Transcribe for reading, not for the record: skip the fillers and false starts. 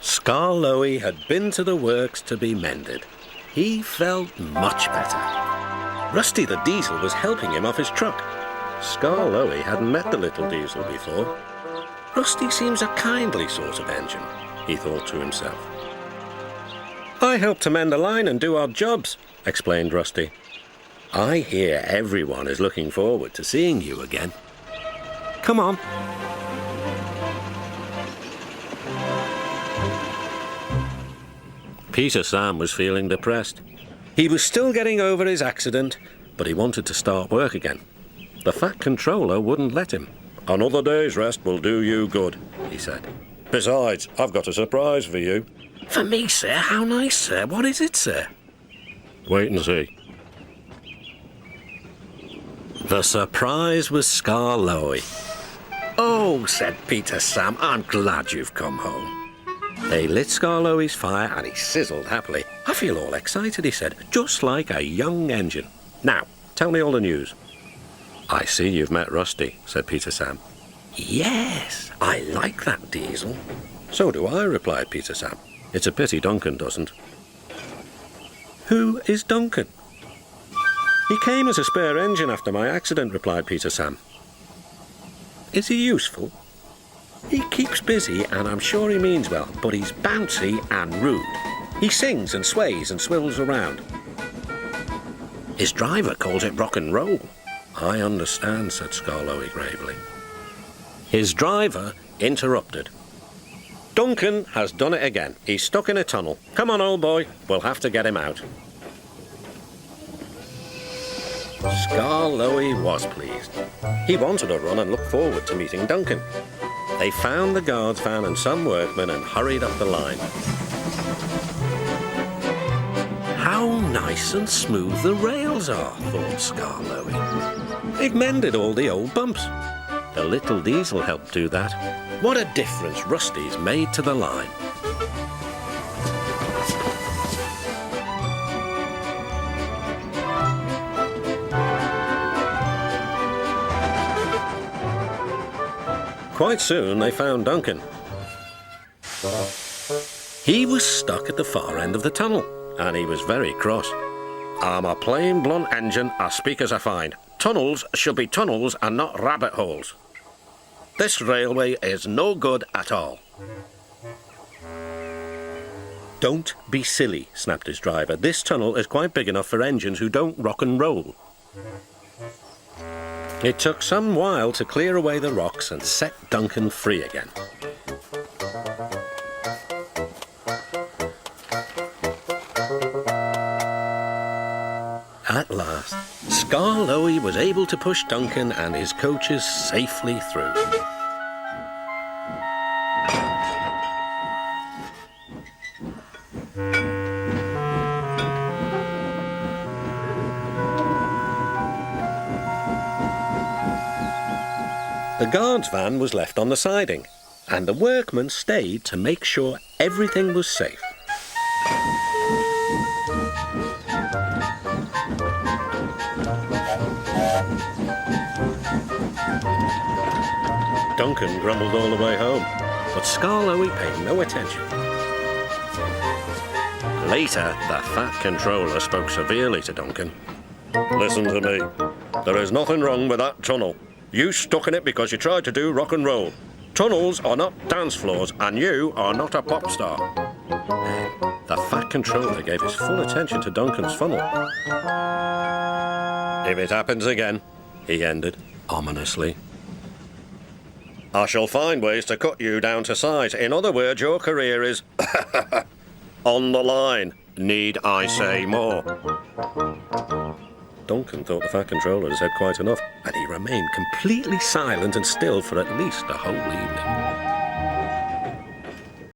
Skarloey had been to the works to be mended. He felt much better. Rusty the Diesel was helping him off his truck. Skarloey hadn't met the little diesel before. Rusty seems a kindly sort of engine, he thought to himself. I help to mend the line and do odd jobs, explained Rusty. I hear everyone is looking forward to seeing you again. Come on. Peter Sam was feeling depressed. He was still getting over his accident, but he wanted to start work again. The Fat Controller wouldn't let him. Another day's rest will do you good, he said. Besides, I've got a surprise for you. For me, sir? How nice, sir. What is it, sir? Wait and see. The surprise was Skarloey. Oh, said Peter Sam, I'm glad you've come home. They lit Skarloey's fire and he sizzled happily. I feel all excited, he said, just like a young engine. Now, tell me all the news. I see you've met Rusty, said Peter Sam. Yes, I like that diesel. So do I, replied Peter Sam. It's a pity Duncan doesn't. Who is Duncan? He came as a spare engine after my accident, replied Peter Sam. Is he useful? He keeps busy and I'm sure he means well, but he's bouncy and rude. He sings and sways and swivels around. His driver calls it rock and roll. I understand, said Skarloey gravely. His driver interrupted. Duncan has done it again. He's stuck in a tunnel. Come on, old boy. We'll have to get him out. Skarloey was pleased. He wanted to run and looked forward to meeting Duncan. They found the guard's van and some workmen and hurried up the line. How nice and smooth the rails are, thought Skarloey. They've mended all the old bumps. The little diesel helped do that. What a difference Rusty's made to the line. Quite soon they found Duncan. He was stuck at the far end of the tunnel, and he was very cross. I'm a plain blunt engine as speak as I find. Tunnels should be tunnels and not rabbit holes. This railway is no good at all. Don't be silly, snapped his driver. This tunnel is quite big enough for engines who don't rock and roll. It took some while to clear away the rocks and set Duncan free again. At last, Skarloey was able to push Duncan and his coaches safely through. The guard's van was left on the siding, and the workmen stayed to make sure everything was safe. Duncan grumbled all the way home, but Skarloey paid no attention. Later, the Fat Controller spoke severely to Duncan. Listen to me. There is nothing wrong with that tunnel. You stuck in it because you tried to do rock and roll. Tunnels are not dance floors, and you are not a pop star. The Fat Controller gave his full attention to Duncan's funnel. If it happens again, he ended ominously, I shall find ways to cut you down to size. In other words, your career is on the line. Need I say more? Duncan thought the Fat Controller had said quite enough, and he remained completely silent and still for at least a whole evening.